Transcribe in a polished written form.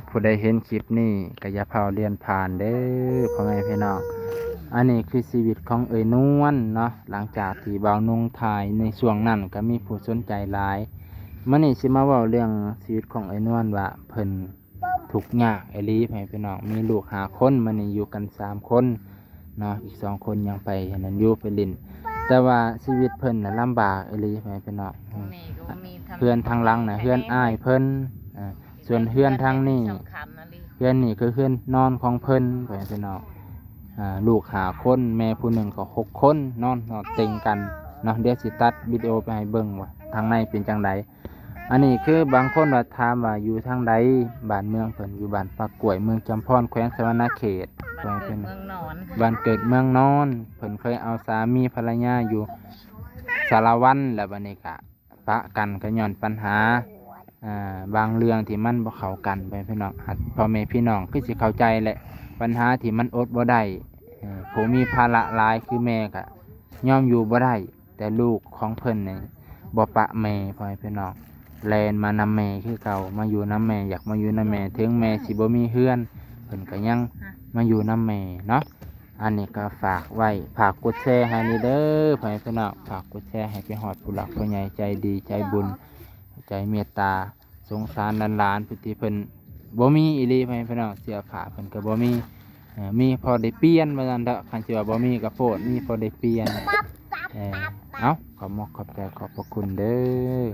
ผู้ใดเห็นคลิปนี้ก็อย่าเผาเรียนผ่านเด้อพ่อแม่พี่น้องอันนี้คือชีวิตของเอ๋ยนวลเนาะหลังจากที่เบานุ่งถ่ายในช่วงนั้นก็มีผู้สนใจหลายมื้อนี้สิมาเว้าเรื่องชีวิตของเอ๋ยนวลว่าเพิ่นทุกข์ยากอีหลีพ่อแม่พี่น้องมีลูก5คนมื้อนี้อยู่กัน3คนเนาะอีก2คนยังไปอันนั้นอยู่ไปเล่นแต่ว่าชีวิตเพิ่นน่ะลำบากอีหลีพ่อแม่พี่น้องเพื่อนทางหลังน่ะเพื่อนอ้ายเพิ่นส่วนเพื่อนทางนี้เพื่อนนี่คือเพื่อนนอนของเพิ่นไปพี่น้องลูก5 คนแม่ผู้หนึ่งก็6 คนนอนเต็งกันเนาะเดี๋ยวสิตัดวิดีโอไปให้เบิ่งว่าทางในเป็นจังไดอันนี้คือบางคนว่าถามว่าอยู่ทางใดบ้านเมืองเพิ่นอยู่บ้านปากกล้วยเมืองจำพรแขวงสะวรรณเขตบ้านเกิดเมืองนอนบ้านเกิดเมืองนอนเพิ่นเคยเอาสามีภรรยาอยู่สารวัตรแล้วบัดนี้ก็ปะกันก็ย้อนปัญหาบางเรื่องที่มันบ่เข้ากันไปพี่น้องพ่อแม่พี่น้องคือสิเข้าใจแหละปัญหาที่มันอดบ่ได้ผมมีภาระหลายคือแม่ก็ยอมอยู่บ่ได้แต่ลูกของเพิ่นนี่บ่ปะแม่พ่อแม่พี่น้องแลนมานำแม่คือเก่ามาอยู่นำแม่อยากมาอยู่นำแม่ถึงแม่สิบ่มีเฮือนเพิ่นก็ยังมาอยู่นำแม่เนาะอันนี้ก็ฝากไว้ฝากกดแชร์ให้นี่เด้อพ่อแม่พี่น้องฝากกดแชร์ให้ไปฮอดผู้หลักผู้ใหญ่ใจดีใจบุญใจเมตตาสงสารหลานๆผู้ที่เพิ่นบ่มีอีหลีพ่อแม่พี่น้องเสื้อผ้าเพิ่นก็บ่มีมีพอได้เปลี่ยนว่าซั่นเด้อคันสิว่าบ่มีก็โพดมีพอได้เปลี่ยนเอ้าขอบใจขอบพระคุณเด้อ